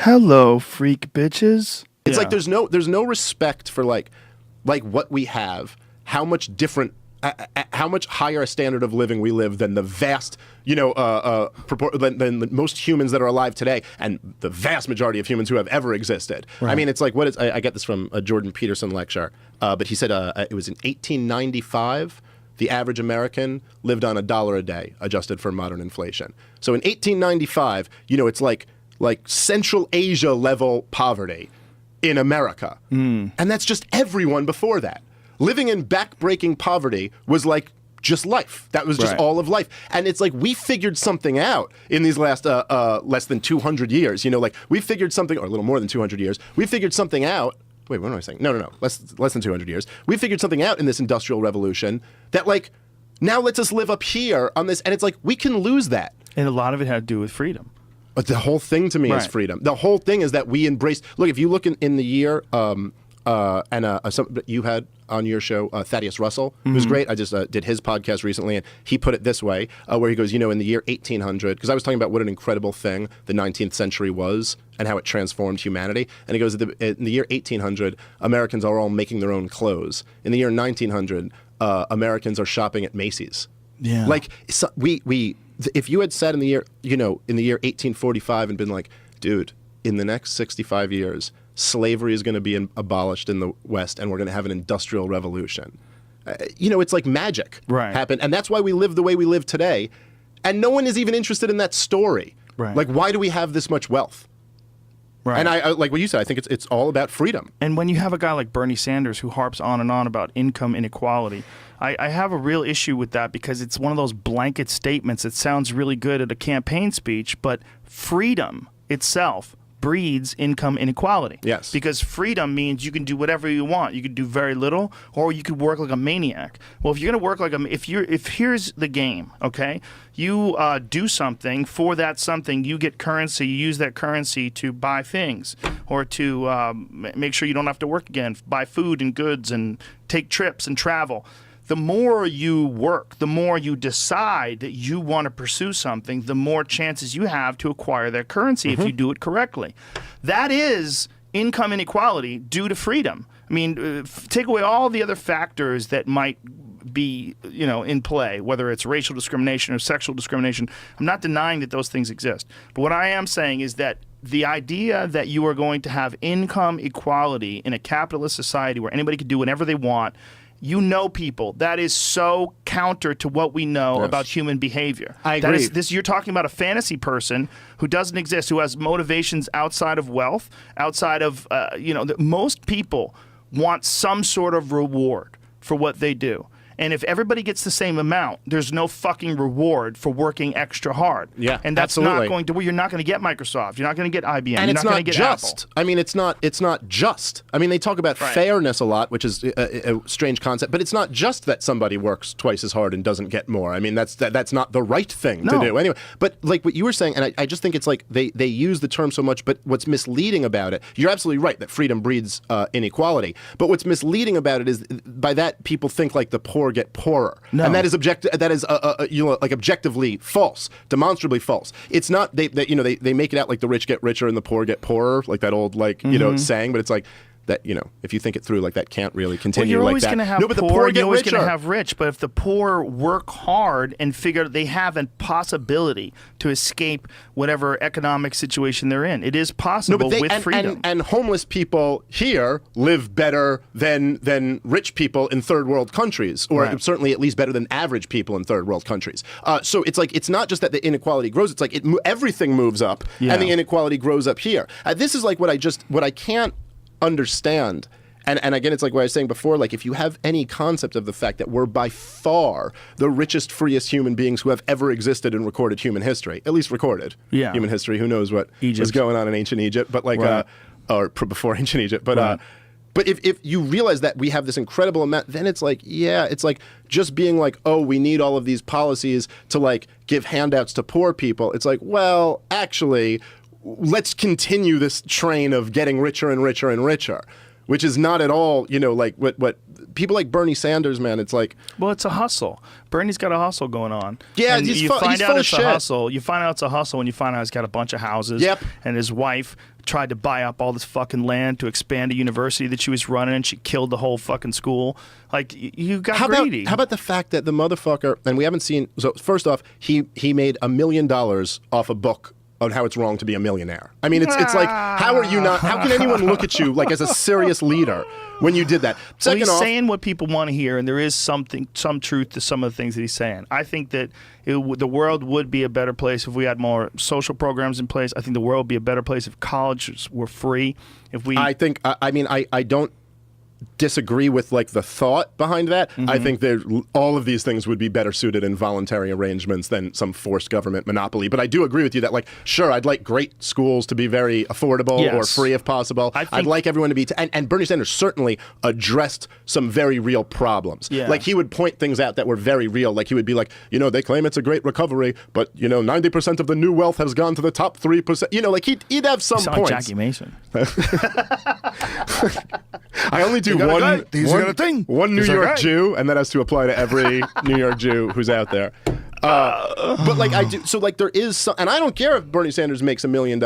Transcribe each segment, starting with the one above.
Hello, freak bitches. It's like there's no respect for like what we have, how much different, how much higher a standard of living we live than the vast, than most humans that are alive today, and the vast majority of humans who have ever existed. Right. I mean, it's like I get this from a Jordan Peterson lecture, but he said it was in 1895. The average American lived on $1 a day, adjusted for modern inflation. So in 1895, it's like Central Asia level poverty in America. And that's just everyone before that. Living in back-breaking poverty was like just life. That was just all of life. And it's like we figured something out in these last less than 200 years. We figured something, or a little more than 200 years. We figured something out. Wait, what am I saying? No. Less than 200 years. We figured something out in this Industrial Revolution that now lets us live up here on this. And it's like we can lose that. And a lot of it had to do with freedom. But the whole thing to me is freedom. The whole thing is that we embrace. Look, if you look in the year, you had on your show Thaddeus Russell, who's great. I just did his podcast recently, and he put it this way, where he goes, in the year 1800, because I was talking about what an incredible thing the 19th century was and how it transformed humanity. And he goes, in the year 1800, Americans are all making their own clothes. In the year 1900, Americans are shopping at Macy's. Yeah. If you had said in the year 1845 and been like, dude, in the next 65 years, slavery is going to be abolished in the West and we're going to have an industrial revolution. It's like magic happened. And that's why we live the way we live today. And no one is even interested in that story. Right. Like, why do we have this much wealth? Right. And I like what you said, I think it's all about freedom. And when you have a guy like Bernie Sanders who harps on and on about income inequality, I have a real issue with that because it's one of those blanket statements that sounds really good at a campaign speech, but freedom itself breeds income inequality. Yes. Because freedom means you can do whatever you want. You could do very little, or you could work like a maniac. Well, if you're going to work like if here's the game, okay? You do something, for that something, you get currency, you use that currency to buy things, or to make sure you don't have to work again, buy food and goods and take trips and travel. The more you work, the more you decide that you want to pursue something, the more chances you have to acquire that currency if you do it correctly. That is income inequality due to freedom. I mean, take away all the other factors that might be, in play, whether it's racial discrimination or sexual discrimination. I'm not denying that those things exist. But what I am saying is that the idea that you are going to have income equality in a capitalist society where anybody can do whatever they want, people, that is so counter to what we know about human behavior. I agree. You're talking about a fantasy person who doesn't exist, who has motivations outside of wealth, outside of, most people want some sort of reward for what they do. And if everybody gets the same amount, there's no fucking reward for working extra hard. Yeah, and that's absolutely. not going to. Well, you're not going to get Microsoft. You're not going to get IBM. And you're it's not going to get just. Apple. I mean, it's not just. I mean, they talk about fairness a lot, which is a strange concept. But it's not just that somebody works twice as hard and doesn't get more. I mean, that's not the right thing to do. Anyway, but like what you were saying, and I just think it's like they use the term so much. But what's misleading about it? You're absolutely right that freedom breeds inequality. But what's misleading about it is by that people think like the poor get poorer. No. And that is objectively false, demonstrably false. It's not they make it out like the rich get richer and the poor get poorer, like that old saying, but it's like that, if you think it through, like that can't really continue well, like that. You're always going to have no, but poor, the poor get you're always richer. going to have rich, but if the poor work hard and figure they have a possibility to escape whatever economic situation they're in, it is possible with freedom. And homeless people here live better than rich people in third world countries, or certainly at least better than average people in third world countries. So it's like, it's not just that the inequality grows, it's like everything moves up and the inequality grows up here. This is like what I can't understand. And again, it's like what I was saying before, like if you have any concept of the fact that we're by far the richest, freest human beings who have ever existed in recorded human history, at least recorded human history, who knows what was going on in ancient Egypt, but like, or before ancient Egypt, but but if you realize that we have this incredible amount, then it's like, it's like just being like, oh, we need all of these policies to like give handouts to poor people. It's like, well, actually, let's continue this train of getting richer and richer and richer. which is not at all, you know, like what people like Bernie Sanders, man. It's like, well, it's a hustle. Bernie's got a hustle going on. Yeah, and he's you full find out of it's shit. a hustle. You find out it's a hustle when you find out he's got a bunch of houses. Yep. And his wife tried to buy up all this fucking land to expand a university that she was running, and she killed the whole fucking school. Like, you got greedy. How about the fact that the motherfucker, and we haven't seen, so first off, he made $1 million off a book on how it's wrong to be a millionaire. I mean, it's like, how are you not, how can anyone look at you like as a serious leader when you did that? Well, Second he's off, saying what people want to hear, and there is some truth to some of the things that he's saying. I think that the world would be a better place if we had more social programs in place. I think the world would be a better place if colleges were free. If we, I think, I mean, I don't disagree with like the thought behind that. I think that all of these things would be better suited in voluntary arrangements than some forced government monopoly. But I do agree with you that, like, sure, I'd like great schools to be very affordable or free if possible. I'd like everyone to be, and Bernie Sanders certainly addressed some very real problems. Yeah. Like, he would point things out that were very real. Like, he would be like, you know, they claim it's a great recovery, but, you know, 90% of the new wealth has gone to the top 3%. You know, like, he'd have some points. like Jackie Mason. I only do one New York Jew, and that has to apply to every New York Jew who's out there. But like I do, so like there is some, and I don't care if Bernie Sanders makes $1 million,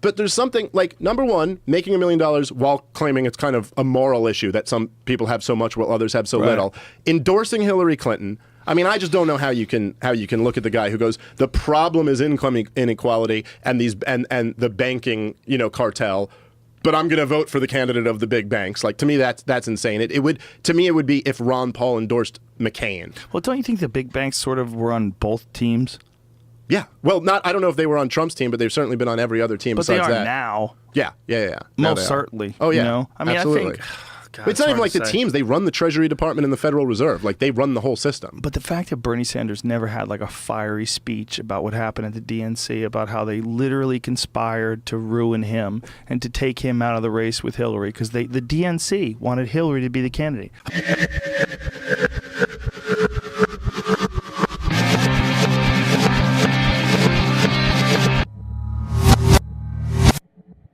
but there's something like, number one, making $1 million while claiming it's kind of a moral issue that some people have so much while others have so little. Endorsing Hillary Clinton. I mean, I just don't know how you can look at the guy who goes, the problem is income inequality and the banking, you know, cartel, but I'm going to vote for the candidate of the big banks. Like, to me, that's insane. It would be if Ron Paul endorsed McCain. Well, don't you think the big banks sort of were on both teams? Yeah. Well, I don't know if they were on Trump's team, but they've certainly been on every other team but besides they are that. now. Yeah. Most certainly. Oh, yeah. You know? I mean, absolutely. I think... God, it's not even like the say. teams. They run the Treasury Department and the Federal Reserve. Like, they run the whole system. But the fact that Bernie Sanders never had like a fiery speech about what happened at the DNC, about how they literally conspired to ruin him and to take him out of the race with Hillary, because the DNC wanted Hillary to be the candidate.